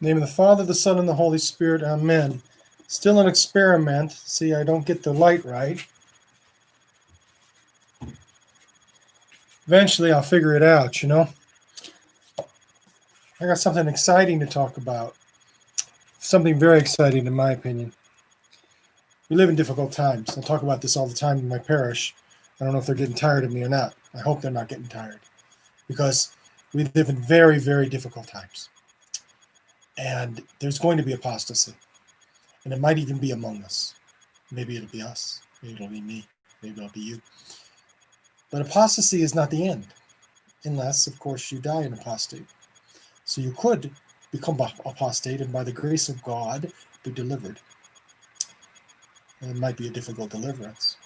In the name of the Father, the Son, and the Holy Spirit. Amen. Still an experiment. See, I don't get the light right. Eventually, I'll figure it out, I got something exciting to talk about. Something very exciting, in my opinion. We live in difficult times. I talk about this all the time in my parish. I don't know if they're getting tired of me or not. I hope they're not getting tired, because we live in very, very difficult times. And there's going to be apostasy. And it might even be among us. Maybe it'll be us. Maybe it'll be me. Maybe it'll be you. But apostasy is not the end. Unless, of course, you die an apostate. So you could become apostate and by the grace of God be delivered. And it might be a difficult deliverance.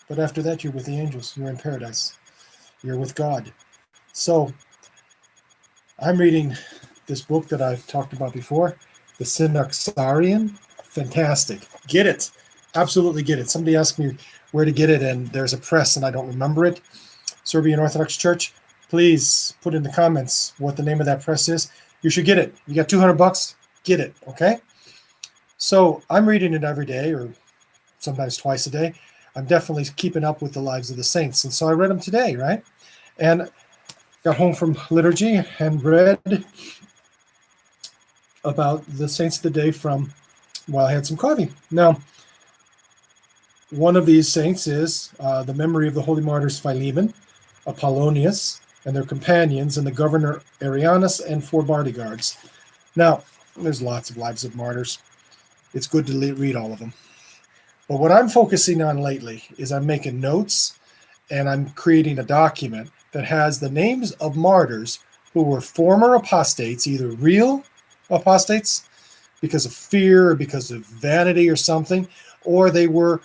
But after that, you're with the angels. You're in paradise. You're with God. So I'm reading this book that I've talked about before, the Synaxarion. Fantastic. Get it. Absolutely get it. Somebody asked me where to get it, and there's a press, and I don't remember it. Serbian Orthodox Church, please put in the comments what the name of that press is. You should get it. You got $200, get it, okay? So I'm reading it every day, or sometimes twice a day. I'm definitely keeping up with the lives of the saints, and so I read them today, right? And got home from liturgy and read about the saints of the day from while I had some coffee. Now, one of these saints is the memory of the Holy Martyrs Philemon, Apollonius, and their companions, and the governor Arianus and 4 bodyguards. Now, there's lots of lives of martyrs. It's good to read all of them. But what I'm focusing on lately is I'm making notes, and I'm creating a document that has the names of martyrs who were former apostates, either real apostates because of fear or because of vanity or something, or they were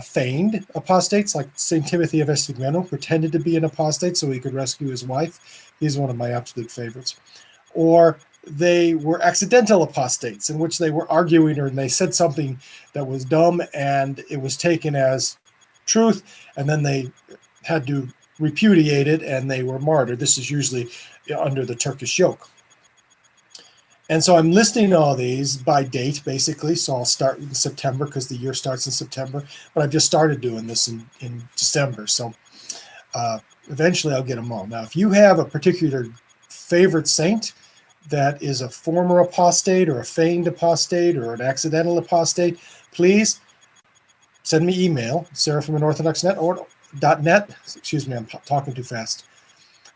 feigned apostates, like St. Timothy of Estigmeno pretended to be an apostate so he could rescue his wife. He's one of my absolute favorites. Or they were accidental apostates, in which they were arguing or they said something that was dumb and it was taken as truth, and then they had to repudiate it and they were martyred. This is usually under the Turkish yoke. And so I'm listing all these by date, basically. So I'll start in September because the year starts in September. But I've just started doing this in December. So eventually I'll get them all. Now, if you have a particular favorite saint that is a former apostate or a feigned apostate or an accidental apostate, please send me email, seraphimanorthodox.net or .net. Excuse me, I'm talking too fast.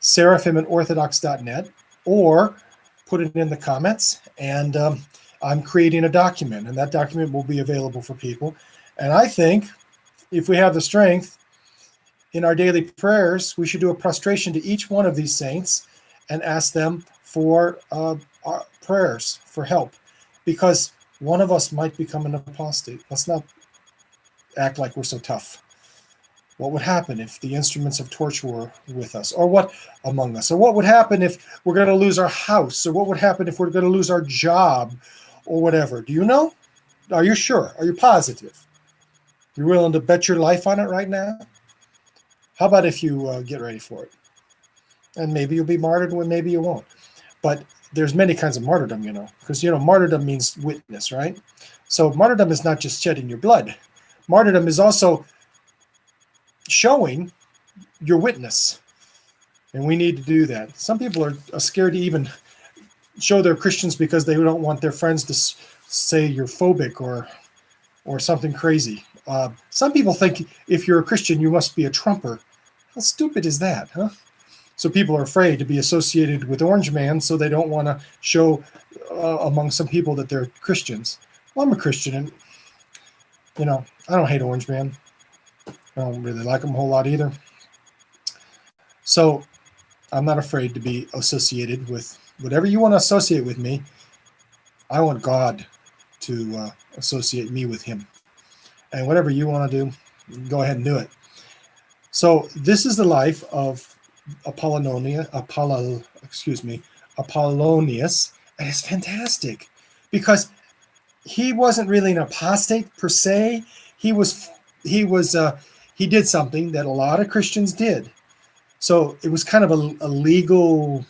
seraphimanorthodox.net, or put it in the comments, and I'm creating a document, and that document will be available for people. And I think if we have the strength in our daily prayers, we should do a prostration to each one of these saints and ask them for our prayers for help, because one of us might become an apostate. Let's not act like we're so tough. What would happen if the instruments of torture were with us, or what among us? Or what would happen if we're going to lose our house? Or what would happen if we're going to lose our job or whatever? Do you know? Are you sure? Are you positive? You're willing to bet your life on it right now? How about if you get ready for it? And maybe you'll be martyred when maybe you won't. But there's many kinds of martyrdom, because, martyrdom means witness, right? So martyrdom is not just shedding your blood. Martyrdom is also showing your witness, and we need to do that. Some people are scared to even show they're Christians because they don't want their friends to say you're phobic or something crazy. Some people think if you're a Christian, you must be a Trumper. How stupid is that, huh? So people are afraid to be associated with Orange Man, so they don't want to show among some people that they're Christians. Well, I'm a Christian, and I don't hate Orange Man. I don't really like them a whole lot either. So I'm not afraid to be associated with whatever you want to associate with me. I want God to associate me with him. And whatever you want to do, go ahead and do it. So this is the life of Apollonius, and it's fantastic because he wasn't really an apostate per se. He did something that a lot of Christians did. So it was kind of a legal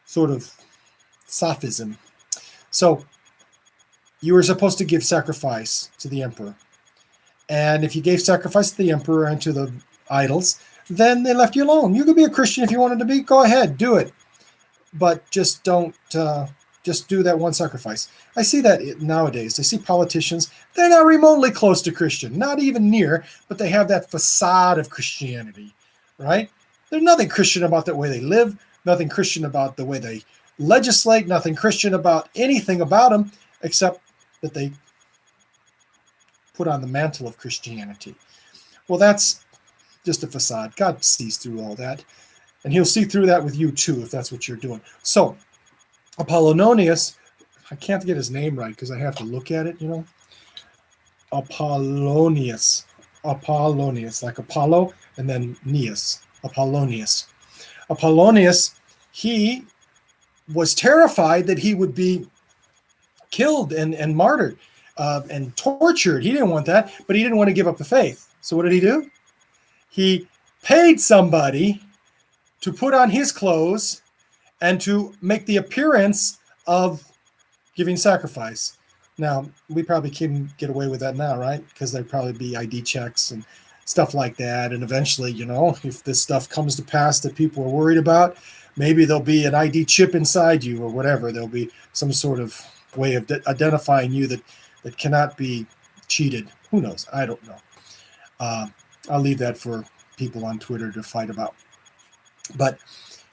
sort of sophism, So you were supposed to give sacrifice to the emperor. And if you gave sacrifice to the emperor and to the idols, then they left you alone. You could be a Christian if you wanted to be. Go ahead, do it. But just don't just do that one sacrifice. I see that nowadays. I see politicians, they're not remotely close to Christian, not even near, but they have that facade of Christianity, right? There's nothing Christian about the way they live, nothing Christian about the way they legislate, nothing Christian about anything about them, except that they put on the mantle of Christianity. Well, that's just a facade. God sees through all that. And he'll see through that with you too, if that's what you're doing. So, Apollonius, I can't get his name right because I have to look at it, Apollonius, like Apollo, and then Neus, Apollonius. Apollonius, he was terrified that he would be killed and martyred and tortured. He didn't want that, but he didn't want to give up the faith. So what did he do? He paid somebody to put on his clothes and to make the appearance of giving sacrifice. Now, we probably can get away with that now, right? Because there'd probably be ID checks and stuff like that. And eventually, if this stuff comes to pass that people are worried about, maybe there'll be an ID chip inside you or whatever. There'll be some sort of way of identifying you that cannot be cheated. Who knows? I don't know. I'll leave that for people on Twitter to fight about. But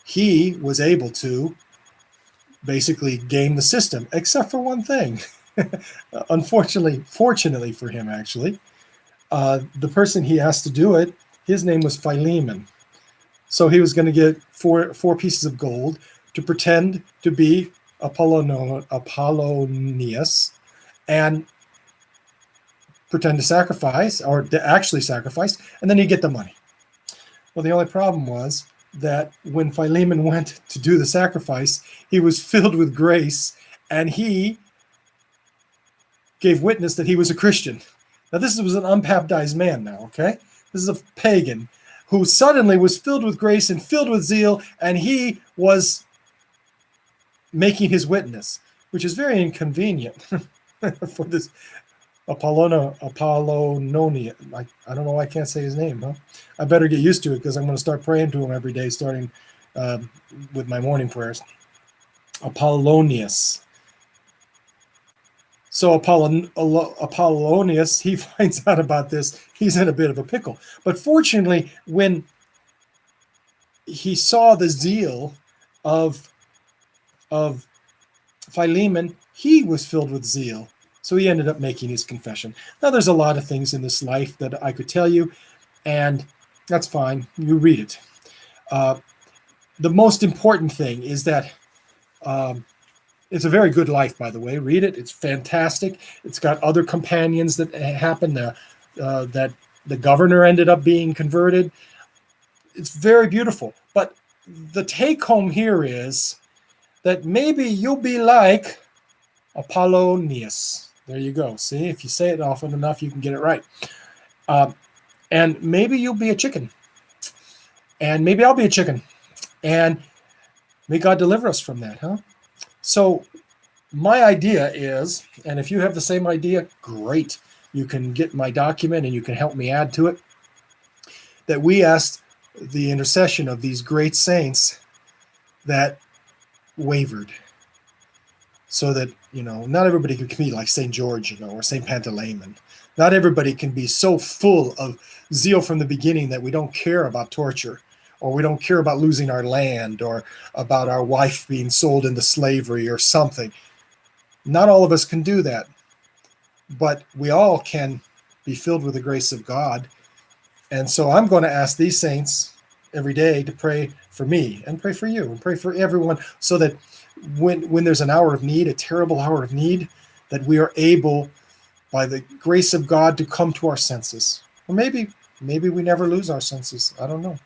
he was able to basically game the system, except for one thing. Fortunately for him, actually, the person he asked to do it, his name was Philemon. So he was going to get four pieces of gold to pretend to be Apollonius and pretend to sacrifice, or to actually sacrifice, and then he'd get the money. Well, the only problem was that when Philemon went to do the sacrifice, he was filled with grace, and he gave witness that he was a Christian. Now, this was an unbaptized man now, okay? This is a pagan who suddenly was filled with grace and filled with zeal, and he was making his witness, which is very inconvenient for this Apollonius. I don't know why I can't say his name, huh? I better get used to it because I'm going to start praying to him every day, starting with my morning prayers. Apollonius. So Apollonius, he finds out about this. He's in a bit of a pickle. But fortunately, when he saw the zeal of Philemon, he was filled with zeal. So he ended up making his confession. Now, there's a lot of things in this life that I could tell you, and that's fine. You read it. The most important thing is that it's a very good life, by the way. Read it. It's fantastic. It's got other companions that happen. That the governor ended up being converted. It's very beautiful. But the take home here is that maybe you'll be like Apollonius. There you go. See, if you say it often enough, you can get it right. And maybe you'll be a chicken. And maybe I'll be a chicken. And may God deliver us from that, huh? So my idea is, and if you have the same idea, great. You can get my document and you can help me add to it, that we asked the intercession of these great saints that wavered. So that, not everybody can be like St. George, or St. Pantaleon. Not everybody can be so full of zeal from the beginning that we don't care about torture, or we don't care about losing our land, or about our wife being sold into slavery or something. Not all of us can do that. But we all can be filled with the grace of God. And so I'm going to ask these saints every day to pray for me and pray for you and pray for everyone, so that when there's an hour of need, a terrible hour of need, that we are able, by the grace of God, to come to our senses. Or maybe we never lose our senses. I don't know.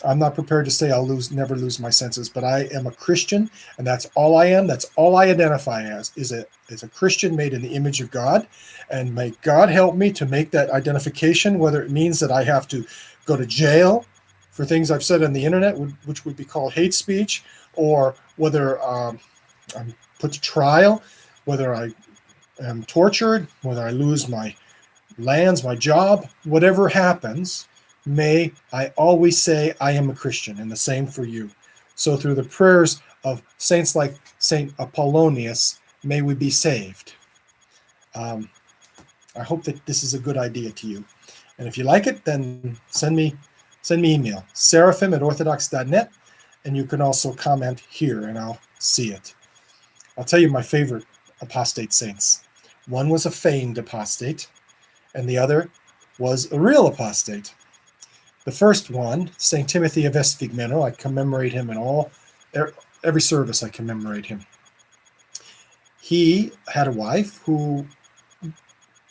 I'm not prepared to say I'll never lose my senses, but I am a Christian, and that's all I am. That's all I identify as, is a Christian made in the image of God. And may God help me to make that identification, whether it means that I have to go to jail for things I've said on the internet, which would be called hate speech, or whether I'm put to trial, whether I am tortured, whether I lose my lands, my job, whatever happens, may I always say I am a Christian, and the same for you. So through the prayers of saints like Saint Apollonius, may we be saved. I hope that this is a good idea to you. And if you like it, then send me email, seraphim@orthodox.net, and you can also comment here, and I'll see it. I'll tell you my favorite apostate saints. One was a feigned apostate, and the other was a real apostate. The first one, St. Timothy of Esphigmeno, I commemorate him in every service I commemorate him. He had a wife who,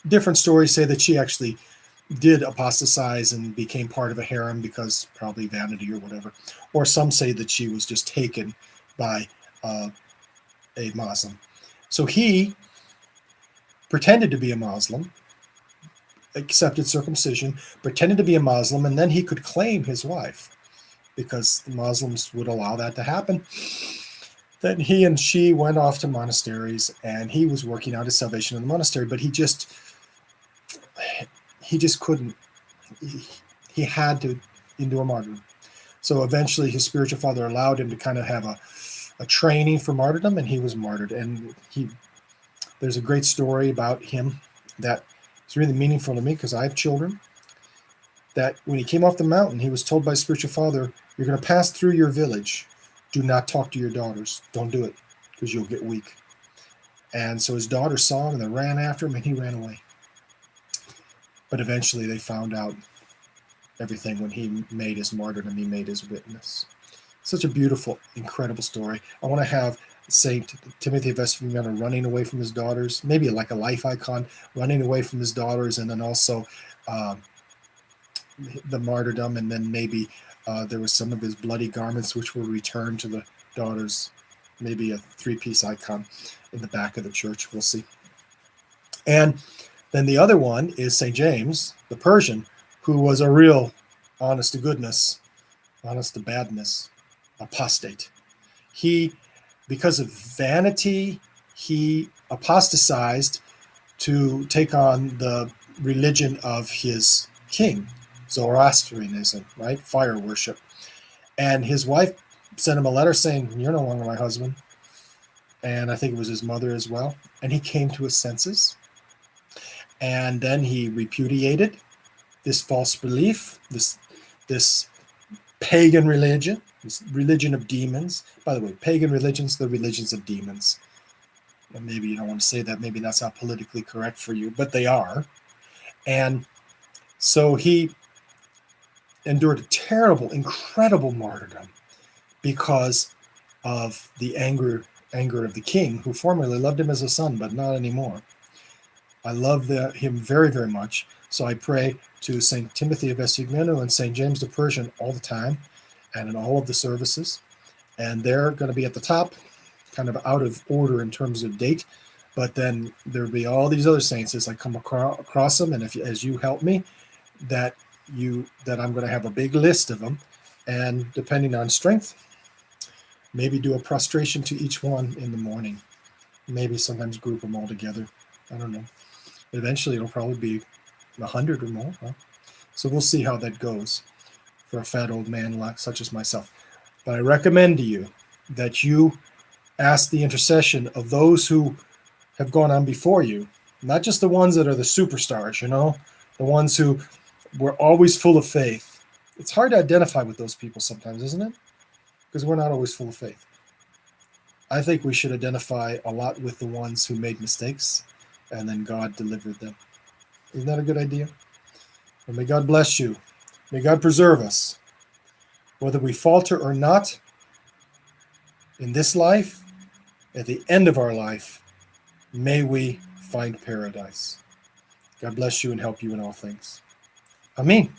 different stories say that she actually did apostatize and became part of a harem because probably vanity or whatever. Or some say that she was just taken by a Muslim. So he pretended to be a Muslim, accepted circumcision, pretended to be a Muslim, and then he could claim his wife because the Muslims would allow that to happen. Then he and she went off to monasteries, and he was working out his salvation in the monastery, but he just couldn't. He had to endure martyrdom. So eventually his spiritual father allowed him to kind of have a training for martyrdom, and he was martyred. And there's a great story about him that is really meaningful to me because I have children, that when he came off the mountain, he was told by his spiritual father, you're going to pass through your village. Do not talk to your daughters. Don't do it because you'll get weak. And so his daughter saw him and they ran after him, and he ran away. But eventually they found out everything when he made his martyrdom, he made his witness. Such a beautiful, incredible story. I want to have St. Timothy of Esphigmeno running away from his daughters, maybe like a life icon, running away from his daughters, and then also the martyrdom, and then maybe there was some of his bloody garments which were returned to the daughters, maybe a three-piece icon in the back of the church. We'll see. And then the other one is St. James, the Persian, who was a real honest to goodness, honest to badness, apostate. He, because of vanity, he apostatized to take on the religion of his king, Zoroastrianism, right? Fire worship. And his wife sent him a letter saying, you're no longer my husband. And I think it was his mother as well. And he came to his senses. And then he repudiated this false belief, this pagan religion, this religion of demons. By the way, pagan religions, the religions of demons. And maybe you don't want to say that. Maybe that's not politically correct for you, but they are. And so he endured a terrible, incredible martyrdom because of the anger of the king, who formerly loved him as a son, but not anymore. I love him very, very much. So I pray to St. Timothy of Esphigmeno and St. James the Persian all the time and in all of the services. And they're going to be at the top, kind of out of order in terms of date. But then there'll be all these other saints as I come across them. And as you help me, that I'm going to have a big list of them. And depending on strength, maybe do a prostration to each one in the morning. Maybe sometimes group them all together. I don't know. Eventually, it'll probably be 100 or more. Huh? So we'll see how that goes for a fat old man such as myself. But I recommend to you that you ask the intercession of those who have gone on before you, not just the ones that are the superstars, the ones who were always full of faith. It's hard to identify with those people sometimes, isn't it? Because we're not always full of faith. I think we should identify a lot with the ones who made mistakes and then God delivered them. Isn't that a good idea? And may God bless you. May God preserve us. Whether we falter or not in this life, at the end of our life, may we find paradise. God bless you and help you in all things. Amen.